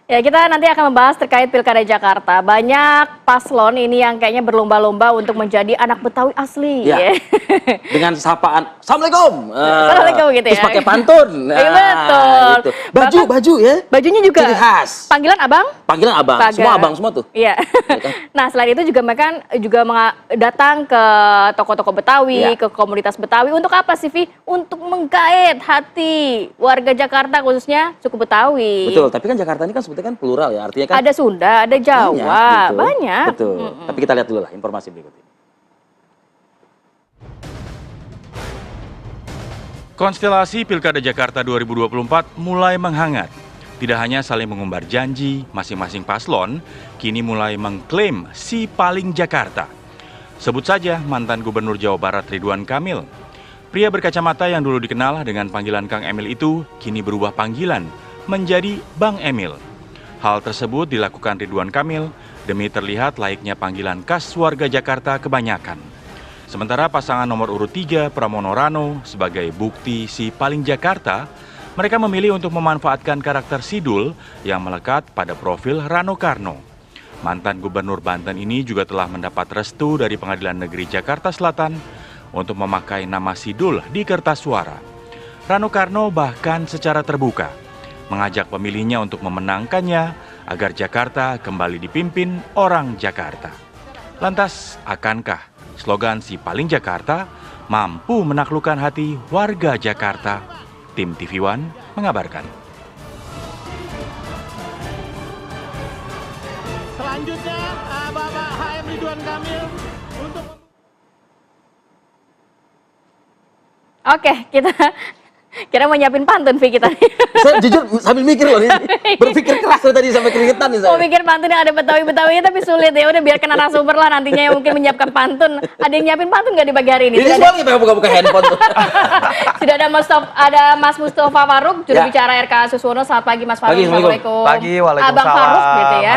Ya, kita nanti akan membahas terkait Pilkada Jakarta. Banyak paslon ini yang kayaknya berlomba-lomba untuk menjadi anak Betawi asli. Ya. Dengan sapaan, Assalamualaikum. Assalamualaikum gitu terus ya. pakai pantun. Betul. Gitu. Baju ya. Bajunya juga. Ciri khas. Panggilan abang? Panggilan abang. Pagar. Semua abang semua tuh. Iya. Nah, selain itu juga mereka juga datang ke toko-toko Betawi, ke komunitas Betawi. Untuk apa sih, Vi? Untuk menggait hati warga Jakarta, khususnya suku Betawi. Betul, tapi kan Jakarta ini kan sebetulnya kan plural ya, artinya kan ada Sunda, ada Jawa, banyak. Betul. Tapi kita lihat dulu lah informasi berikut ini. Konstelasi Pilkada Jakarta 2024 mulai menghangat. Tidak hanya saling mengumbar janji, masing-masing paslon kini mulai mengklaim si paling Jakarta. Sebut saja mantan Gubernur Jawa Barat Ridwan Kamil. Pria berkacamata yang dulu dikenal dengan panggilan Kang Emil itu kini berubah panggilan menjadi Bang Emil. Hal tersebut dilakukan Ridwan Kamil demi terlihat layaknya panggilan khas warga Jakarta kebanyakan. Sementara pasangan nomor urut 3 Pramono Rano sebagai bukti si paling Jakarta, mereka memilih untuk memanfaatkan karakter Sidul yang melekat pada profil Rano Karno. Mantan Gubernur Banten ini juga telah mendapat restu dari Pengadilan Negeri Jakarta Selatan untuk memakai nama Sidul di kertas suara. Rano Karno bahkan secara terbuka mengajak pemilihnya untuk memenangkannya agar Jakarta kembali dipimpin orang Jakarta. Lantas, akankah slogan si paling Jakarta mampu menaklukkan hati warga Jakarta? Tim TV One mengabarkan. Selanjutnya, Bapak HM Ridwan Kamil untuk... Oke, kita mau nyiapin pantun, Vi, kita. Saya jujur sambil mikir loh, berpikir keras tadi sampai keringetan nih saya. Mau mikir pantun yang ada Betawi-Betawinya tapi sulit ya. Udah biarkan narasumber lah nantinya yang mungkin menyiapkan pantun. Ada yang nyiapin pantun nggak di pagi hari ini? Ini soalnya pengen buka-buka handphone tuh. Sudah ada Mas Mustafa Faruk, juru bicara RK Suswono. Selamat pagi Mas Faruk. Assalamualaikum. Pagi, waalaikumsalam. Abang Faruk gitu ya.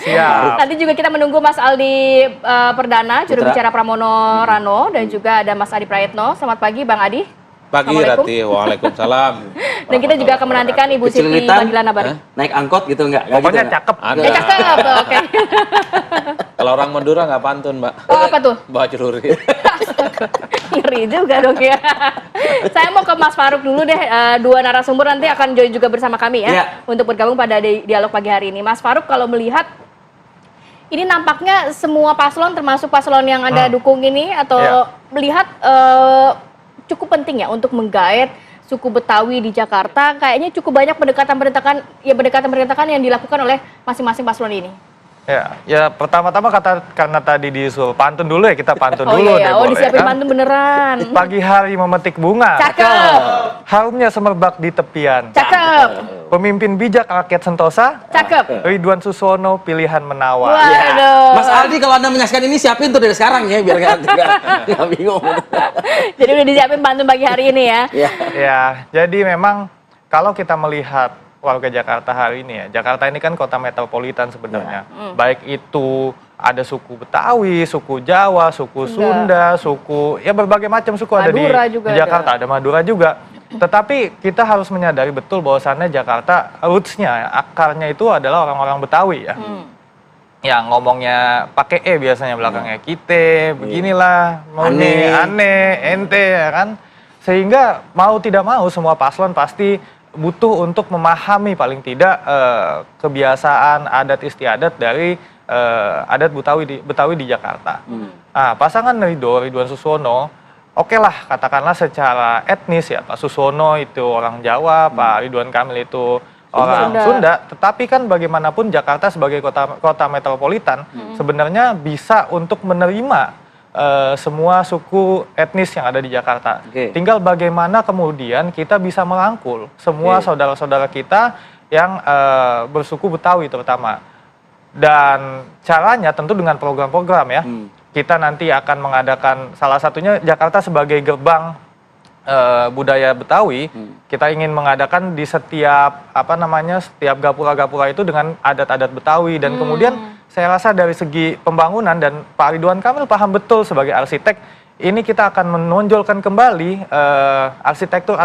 Siap. Nanti juga kita menunggu Mas Aldi Perdana, juru bicara Pramono Rano, dan juga ada Mas Adi Prayetno. Selamat pagi Bang Adi. Pagi Rati, waalaikumsalam. Dan kita juga akan menantikan Ibu Siti Panggilan Nabari. Naik angkot gitu enggak? Pokoknya gitu, cakep. Ada. Cakep, oke. Kalau orang Madura nggak pantun, Mbak. Oh, apa tuh? Bawa celurit. Ngeri juga dong ya. Saya mau ke Mas Faruk dulu deh. Dua narasumber nanti akan join juga bersama kami ya. Untuk bergabung pada dialog pagi hari ini. Mas Faruk, kalau melihat ini nampaknya semua paslon termasuk paslon yang Anda dukung ini atau melihat cukup penting ya untuk menggait suku Betawi di Jakarta. Kayaknya cukup banyak pendekatan-pendekatan yang dilakukan oleh masing-masing paslon ini. Ya pertama-tama karena tadi disuruh pantun dulu ya, kita pantun dulu deh. Oh, disiapin pantun beneran. Pagi hari memetik bunga. Cakep. Harumnya semerbak di tepian. Cakep. Pemimpin bijak rakyat sentosa. Cakep. Ridwan Suswono pilihan menawar. Waduh. Mas Aldi, kalau Anda menyaksikan ini siapin tuh dari sekarang ya, biar nggak bingung. Jadi udah disiapin pantun pagi hari ini ya. Ya, jadi memang kalau kita melihat warga Jakarta hari ini ya, Jakarta ini kan kota metropolitan sebenarnya. Baik itu ada suku Betawi, suku Jawa, suku Sunda, suku ya berbagai macam suku Madura ada di ada. Jakarta, ada Madura juga. Tetapi kita harus menyadari betul bahwasannya Jakarta roots-nya, akarnya itu adalah orang-orang Betawi ya. Ya ngomongnya pakai biasanya belakangnya kita, beginilah, aneh, ente ya kan. Sehingga mau tidak mau semua paslon pasti butuh untuk memahami paling tidak kebiasaan adat istiadat dari adat Betawi di Jakarta. Nah, pasangan Ridwan Suswono, oke lah katakanlah secara etnis ya, Pak Suswono itu orang Jawa, Pak Ridwan Kamil itu orang Sunda. Tetapi kan bagaimanapun Jakarta sebagai kota metropolitan sebenarnya bisa untuk menerima semua suku etnis yang ada di Jakarta. Tinggal bagaimana kemudian kita bisa merangkul semua saudara-saudara kita yang bersuku Betawi terutama. Dan caranya tentu dengan program-program ya. Kita nanti akan mengadakan salah satunya Jakarta sebagai gerbang budaya Betawi. Kita ingin mengadakan di setiap setiap gapura-gapura itu dengan adat-adat Betawi dan kemudian saya rasa dari segi pembangunan dan Pak Ridwan Kamil paham betul sebagai arsitek, ini kita akan menonjolkan kembali arsitektur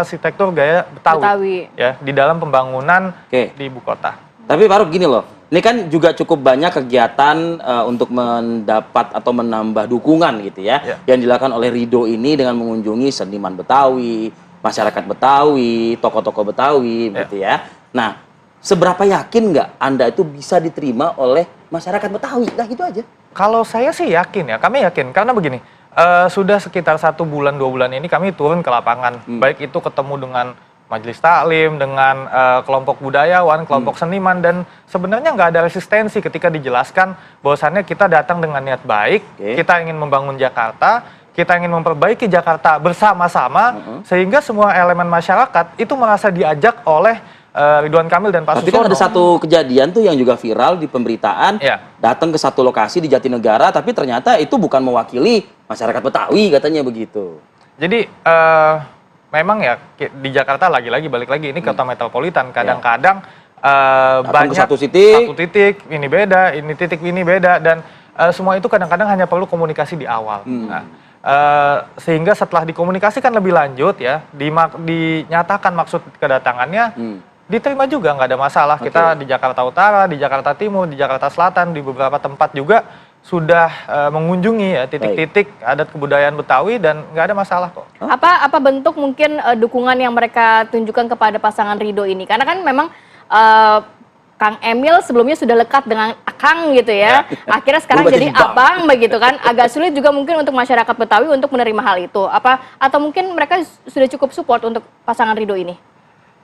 gaya Betawi. Ya di dalam pembangunan di ibu kota. Tapi Faruk gini loh, ini kan juga cukup banyak kegiatan untuk mendapat atau menambah dukungan gitu ya, yang dilakukan oleh Ridho ini dengan mengunjungi seniman Betawi, masyarakat Betawi, tokoh-tokoh Betawi gitu ya. Nah, seberapa yakin nggak Anda itu bisa diterima oleh masyarakat Betawi? Nah, gitu aja. Kalau saya sih yakin ya, kami yakin karena begini, sudah sekitar 1 bulan 2 bulan ini kami turun ke lapangan, baik itu ketemu dengan majelis taklim, dengan kelompok budayawan, kelompok seniman, dan sebenarnya nggak ada resistensi ketika dijelaskan bahwasannya kita datang dengan niat baik, kita ingin membangun Jakarta, kita ingin memperbaiki Jakarta bersama-sama, sehingga semua elemen masyarakat itu merasa diajak oleh Ridwan Kamil dan Pak Susono. Tapi kan ada satu kejadian tuh yang juga viral di pemberitaan, datang ke satu lokasi di Jatinegara, tapi ternyata itu bukan mewakili masyarakat Betawi, katanya begitu. Jadi memang ya di Jakarta lagi-lagi balik lagi ini kota metropolitan, kadang-kadang banyak ke satu titik, ini beda, ini titik ini beda, dan semua itu kadang-kadang hanya perlu komunikasi di awal. Nah, sehingga setelah dikomunikasikan lebih lanjut ya, dinyatakan maksud kedatangannya, diterima juga, nggak ada masalah. Kita di Jakarta Utara, di Jakarta Timur, di Jakarta Selatan, di beberapa tempat juga sudah mengunjungi ya titik-titik adat kebudayaan Betawi dan nggak ada masalah kok. Apa bentuk mungkin dukungan yang mereka tunjukkan kepada pasangan Ridho ini? Karena kan memang Kang Emil sebelumnya sudah lekat dengan Akang gitu ya. Akhirnya sekarang jadi abang begitu kan. Agak sulit juga mungkin untuk masyarakat Betawi untuk menerima hal itu. Atau mungkin mereka sudah cukup support untuk pasangan Ridho ini?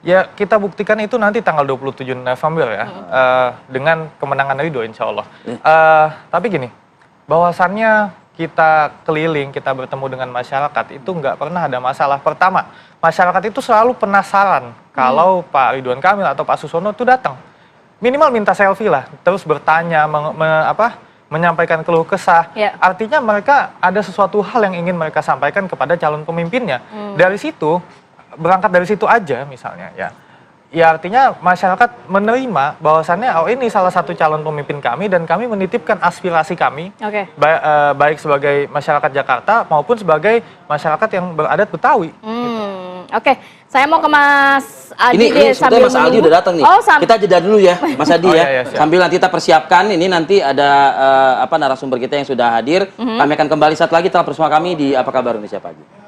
Ya, kita buktikan itu nanti tanggal 27 November ya, dengan kemenangan Ridho insya Allah. Tapi gini, bahwasannya kita keliling, kita bertemu dengan masyarakat, itu nggak pernah ada masalah. Pertama, masyarakat itu selalu penasaran kalau Pak Ridwan Kamil atau Pak Susono itu datang. Minimal minta selfie lah, terus bertanya, menyampaikan keluh kesah. Artinya mereka ada sesuatu hal yang ingin mereka sampaikan kepada calon pemimpinnya. Dari situ, berangkat dari situ aja misalnya ya artinya masyarakat menerima bahwasannya ini salah satu calon pemimpin kami dan kami menitipkan aspirasi kami baik sebagai masyarakat Jakarta maupun sebagai masyarakat yang beradat Betawi. Oke, saya mau ke Mas Adi ini sambil Mas Aldi udah datang nih. Kita jeda dulu ya Mas Adi ya. Sambil nanti kita persiapkan, ini nanti ada narasumber kita yang sudah hadir. Kami akan kembali saat lagi tetap bersama kami di Apa Kabar Indonesia Pagi.